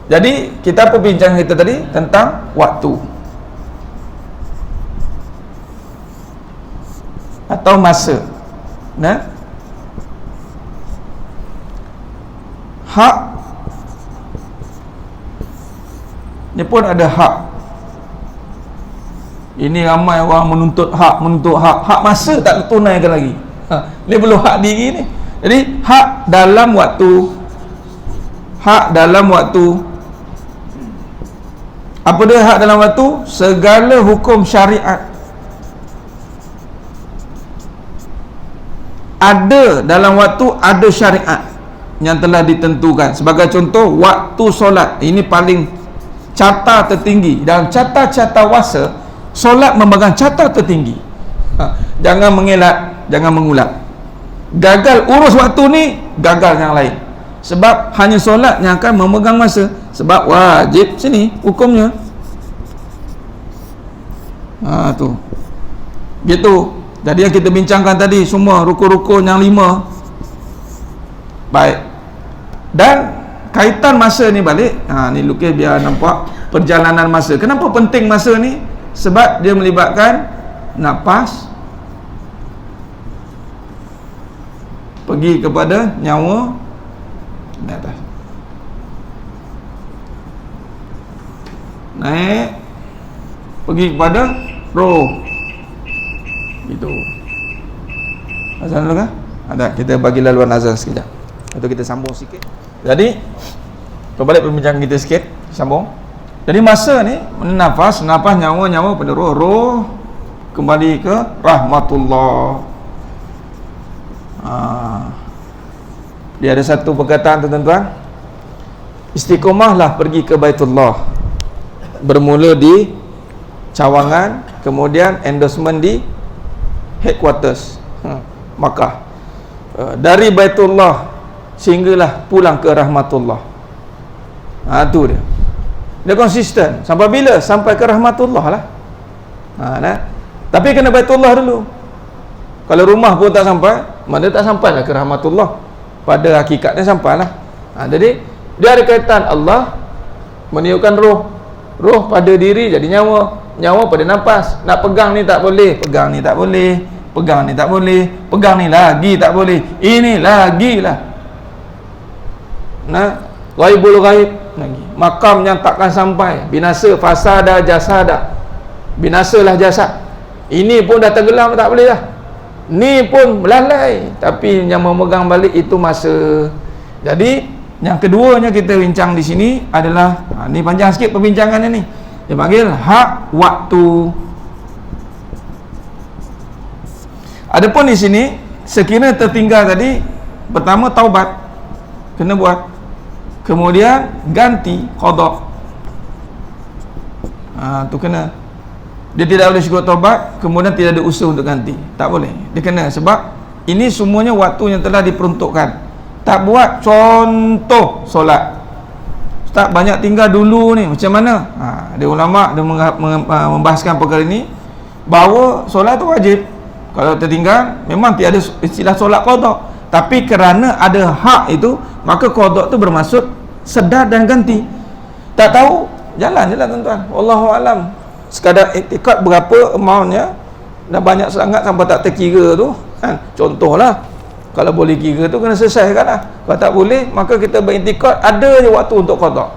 Jadi kita perbincangan kita tadi tentang waktu atau masa. Nah, hak ni pun ada hak. Ini ramai orang menuntut hak, hak masa tak ditunaikan lagi. Dia belum hak diri ni. Jadi hak dalam waktu. Apa dia hak dalam waktu? Segala hukum syariat ada dalam waktu, ada syariat yang telah ditentukan. Sebagai contoh, waktu solat. Ini paling carta tertinggi dalam carta-carta wasa. Solat memegang carta tertinggi. Jangan mengelak, jangan mengulat. Gagal urus waktu ni, gagal yang lain. Sebab hanya solat yang akan memegang masa. Sebab wajib sini hukumnya. Tu. Gitu. Jadi yang kita bincangkan tadi semua rukun-rukun yang 5. Baik. Dan kaitan masa ni balik. Ni lukis biar nampak perjalanan masa. Kenapa penting masa ni? Sebab dia melibatkan nafas pergi kepada nyawa di atas, naik pergi kepada roh. Gitu. Azan dulu kan? Ada, kita bagi laluan azan sekejap. Atau kita sambung sikit. Jadi berbalik perbincangan kita sikit, sambung. Jadi masa ni nafas nyawa pada roh kembali ke rahmatullah. Dia ada satu perkataan tu tuan-tuan, istiqomahlah pergi ke Baitullah, bermula di cawangan, kemudian endorsement di headquarters Makkah, dari Baitullah sehinggalah pulang ke rahmatullah. Tu dia konsisten. Sampai bila? Sampai ke rahmatullah lah. Tapi kena Baitullah dulu. Kalau rumah pun tak sampai, mana tak sampai lah ke rahmatullah. Pada hakikatnya sampai lah. Jadi dia ada kaitan. Allah meniupkan roh, roh pada diri jadi nyawa, nyawa pada nafas. Nak pegang ni tak boleh, pegang ni tak boleh, pegang ni tak boleh, pegang ni lagi tak boleh, ini lagi lah. Ghaibul ghaib lagi, makam yang takkan sampai, binasa fasada jasada, binasalah jasad. Ini pun dah tenggelam, tak boleh dah. Ni pun melalai, tapi yang memegang balik itu masa. Jadi yang keduanya kita bincang di sini adalah ni panjang sikit perbincangannya ni. Dia panggil hak waktu. Adapun di sini sekiranya tertinggal tadi, pertama taubat kena buat, kemudian ganti qada. Tu kena. Dia tidak boleh syukur taubat kemudian tidak ada usaha untuk ganti, tak boleh. Dia kena, sebab ini semuanya waktu yang telah diperuntukkan. Tak buat, contoh solat, Ustaz banyak tinggal dulu ni, macam mana? Dia ulama' dia membahaskan perkara ini, bahawa solat tu wajib. Kalau tertinggal memang tiada istilah solat qada, tapi kerana ada hak itu, maka qada tu bermaksud sedar dan ganti. Tak tahu, jalan-jalan tuan-tuan, wallahu alam. Sekadar iktikad berapa amountnya, dah banyak sangat sampai tak terkira tu kan. Contohlah, kalau boleh kira tu kena selesaikan lah. Kalau tak boleh, maka kita beriktikad ada je waktu untuk qada,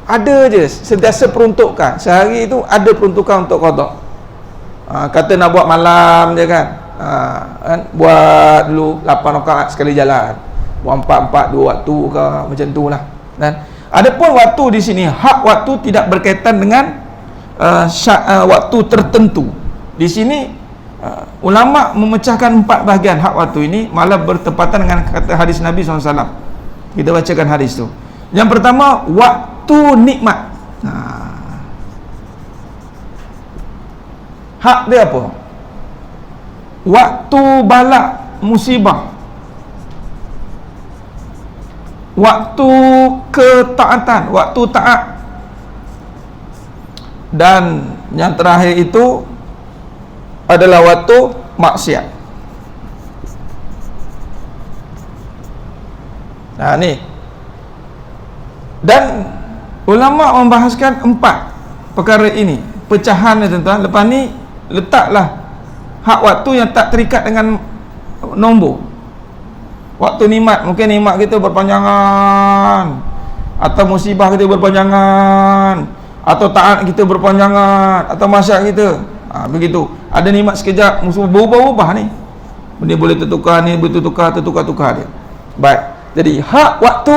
ada je, sentiasa peruntukan. Sehari itu ada peruntukan untuk qada. Kata nak buat malam je kan, buat dulu 8 rakaat sekali jalan, buat 4 2 waktu ke, macam tu lah. Dan adapun waktu di sini, hak waktu tidak berkaitan dengan waktu tertentu. Di sini ulama memecahkan 4 bahagian hak waktu ini, malah bertepatan dengan kata hadis Nabi SAW. Kita bacakan hadis tu. Yang pertama, waktu nikmat. Hak dia apa? Waktu balak musibah, waktu ketaatan, waktu taat, dan yang terakhir itu adalah waktu maksiat. Ni. Dan ulama membahaskan 4 perkara ini, pecahan ni tuan-tuan. Lepas ni letaklah hak waktu yang tak terikat dengan nombor. Waktu nikmat, mungkin nikmat kita berpanjangan, atau musibah kita berpanjangan, atau taat kita berpanjangan, atau masyarakat kita begitu. Ada nikmat sekejap, musuh berubah-ubah ni, benda boleh tertukar ni, boleh tertukar dia. Baik, jadi hak waktu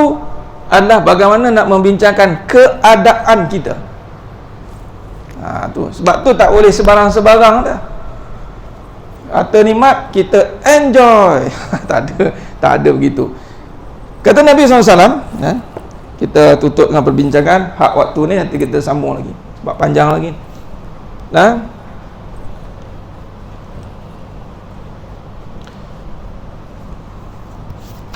adalah bagaimana nak membincangkan keadaan kita. Tu sebab tu tak boleh sebarang-sebarang dah. Kata nikmat kita enjoy. tak ada begitu. Kata Nabi SAW, kita tutup dengan perbincangan hak waktu ni, nanti kita sambung lagi sebab panjang lagi.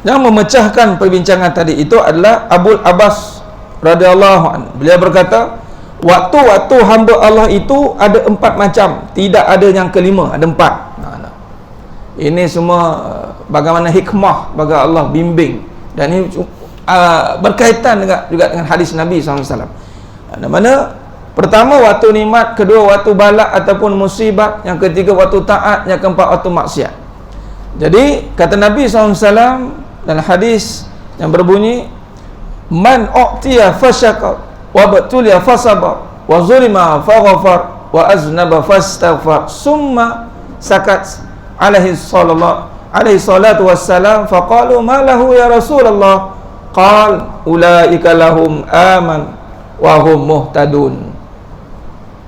Yang memecahkan perbincangan tadi itu adalah Abu Abbas radhiyallahu anhu. Beliau berkata, waktu-waktu hamba Allah itu ada 4 macam, tidak ada yang kelima, ada 4. Ini semua bagaimana hikmah bagi Allah bimbing, dan ini berkaitan juga dengan hadis Nabi SAW. Mana pertama waktu nikmat, kedua waktu balak ataupun musibah, yang ketiga waktu taat, yang keempat waktu maksiat. Jadi kata Nabi SAW dalam hadis yang berbunyi, man u'tiya fasyakar wa batuliya fasabar wa zulima faghfar wa aznaba fastaghfar summa sakat alaihi salatu wassalam faqalu ma lahu ya Rasulullah qal ulaika lahum aman wa hum muhtadun.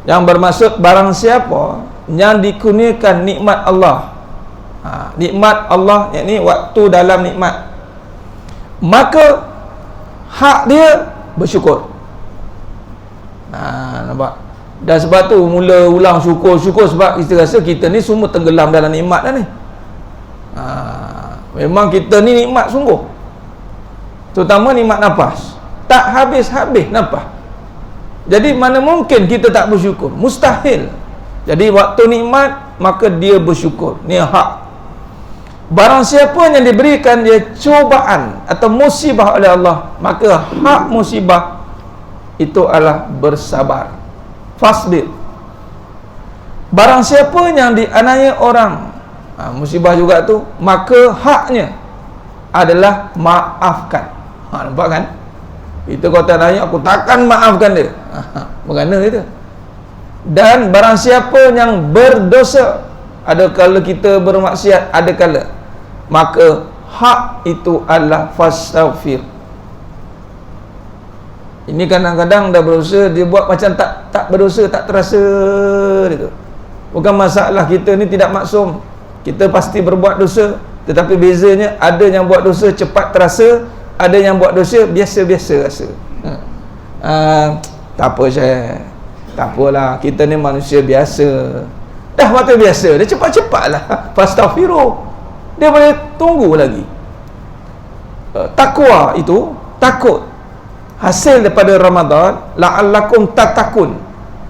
Yang bermaksud barang siapa yang dikurniakan nikmat Allah, nikmat Allah, yakni waktu dalam nikmat, maka hak dia bersyukur. Nampak? Dan sebab tu mula ulang syukur sebab kita rasa kita ni semua tenggelam dalam nikmat dah ni. Memang kita ni nikmat sungguh, terutama nikmat nafas, tak habis-habis nafas. Jadi mana mungkin kita tak bersyukur? Mustahil. Jadi waktu nikmat maka dia bersyukur. Ni hak. Barang siapa yang diberikan dia cubaan atau musibah oleh Allah, maka hak musibah itu adalah bersabar. Fasbir. Barang siapa yang dianiaya orang, musibah juga tu, maka haknya adalah maafkan. Nampak kan? Itu kau tak nanya, aku takkan maafkan dia. Bagaimana itu? Dan barang siapa yang berdosa, ada kala kita bermaksiat, ada kala, maka hak itu adalah fastaghfir. Ini kadang-kadang dah berdosa, dia buat macam tak berdosa, tak terasa gitu. Bukan masalah kita ni tidak maksum, kita pasti berbuat dosa, tetapi bezanya ada yang buat dosa cepat terasa, ada yang buat dosa biasa-biasa rasa. Tak apa Syekh, tak apalah, kita ni manusia biasa. Dah waktu biasa, dia cepat-cepatlah fastaghfiru, dia boleh tunggu lagi. Takwa itu, takut, hasil daripada Ramadan, la'allakum tatakun.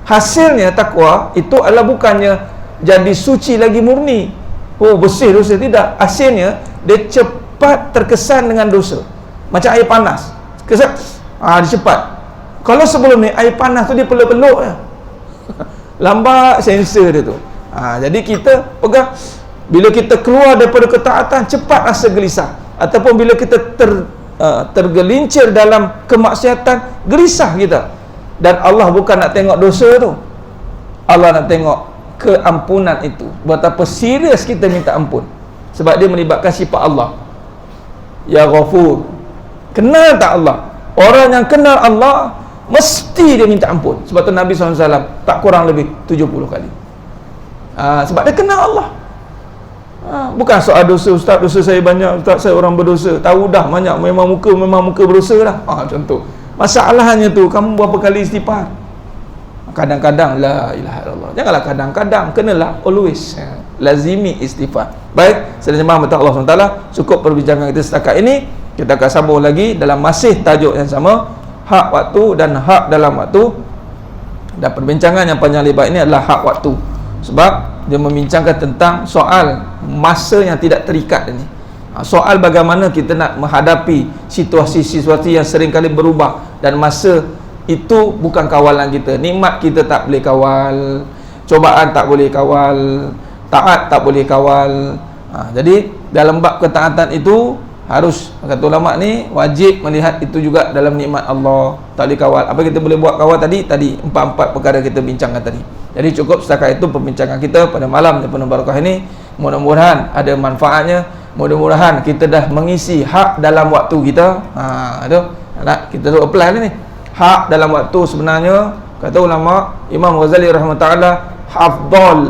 Hasilnya takwa itu adalah bukannya jadi suci lagi murni, bersih dosa, tidak. Hasilnya dia cepat terkesan dengan dosa, macam air panas kesan, dia cepat. Kalau sebelum ni air panas tu dia peluk-peluk je, lambat sensor dia tu. Jadi kita pegang, bila kita keluar daripada ketaatan, cepat rasa gelisah, ataupun bila kita tergelincir dalam kemaksiatan, gelisah kita. Dan Allah bukan nak tengok dosa tu, Allah nak tengok keampunan itu, betapa serius kita minta ampun, sebab dia melibatkan sifat Allah. Ya Ghafur. Kenal tak Allah? Orang yang kenal Allah mesti dia minta ampun. Sebab tu Nabi SAW tak kurang lebih 70 kali. Sebab dia kenal Allah. Bukan soal dosa, Ustaz dosa saya banyak, Ustaz saya orang berdosa. Tahu dah banyak, memang muka berdosa dah. Contoh. Masalahnya tu, kamu berapa kali istighfar? Kadang-kadang la ilaha illallah. Janganlah kadang-kadang, kenalah always. Lazimi istighfar. Baik, saya sembah minta Allah SWT. Cukup perbincangan kita setakat ini. Kita akan sambung lagi dalam masih tajuk yang sama, hak waktu dan hak dalam waktu. Dan perbincangan yang panjang lebar ini adalah hak waktu, sebab dia membincangkan tentang soal masa yang tidak terikat ini. Soal bagaimana kita nak menghadapi situasi-situasi yang seringkali berubah, dan masa itu bukan kawalan kita. Nikmat kita tak boleh kawal, cobaan tak boleh kawal, taat tak boleh kawal. Jadi dalam bab ketaatan itu harus, kata ulama ni, wajib melihat itu juga dalam nikmat Allah, tak boleh kawal. Apa kita boleh buat kawal tadi? Empat perkara kita bincangkan tadi. Jadi cukup setakat itu perbincangan kita pada malam yang penuh barakah ini. Mudah-mudahan ada manfaatnya. Mudah-mudahan kita dah mengisi hak dalam waktu kita. Itu nak kita tu apply ni. Hak dalam waktu sebenarnya, kata ulama Imam Ghazali rahmatullah, afdal,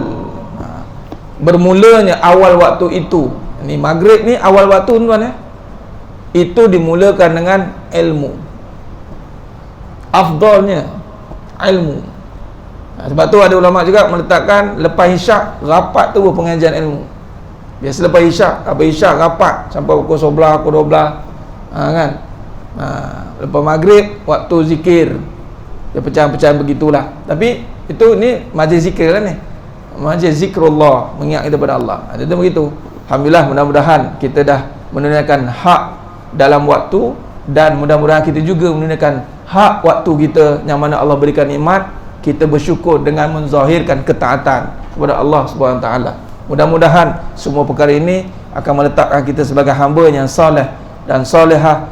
bermulanya awal waktu itu. Ni maghrib ni awal waktu tuan ya. Itu dimulakan dengan ilmu. Afdalnya ilmu. Sebab tu ada ulama juga meletakkan lepas isyak rapat tu pengajian ilmu. Biasa lepas isyak, habis isyak rapat sampai pukul 11, pukul 12. Kan? Lepas maghrib waktu zikir. Dia pecahan-pecahan begitulah. Tapi itu ni majlis zikir lah ni. Majlis zikrullah, mengingat kita pada Allah. Itu begitu. Alhamdulillah, mudah-mudahan kita dah menunaikan hak dalam waktu, dan mudah-mudahan kita juga menunaikan hak waktu kita yang mana Allah berikan nikmat. Kita bersyukur dengan menzahirkan ketaatan kepada Allah Subhanahu Wa Taala. Mudah-mudahan semua perkara ini akan meletakkan kita sebagai hamba yang soleh dan solehah,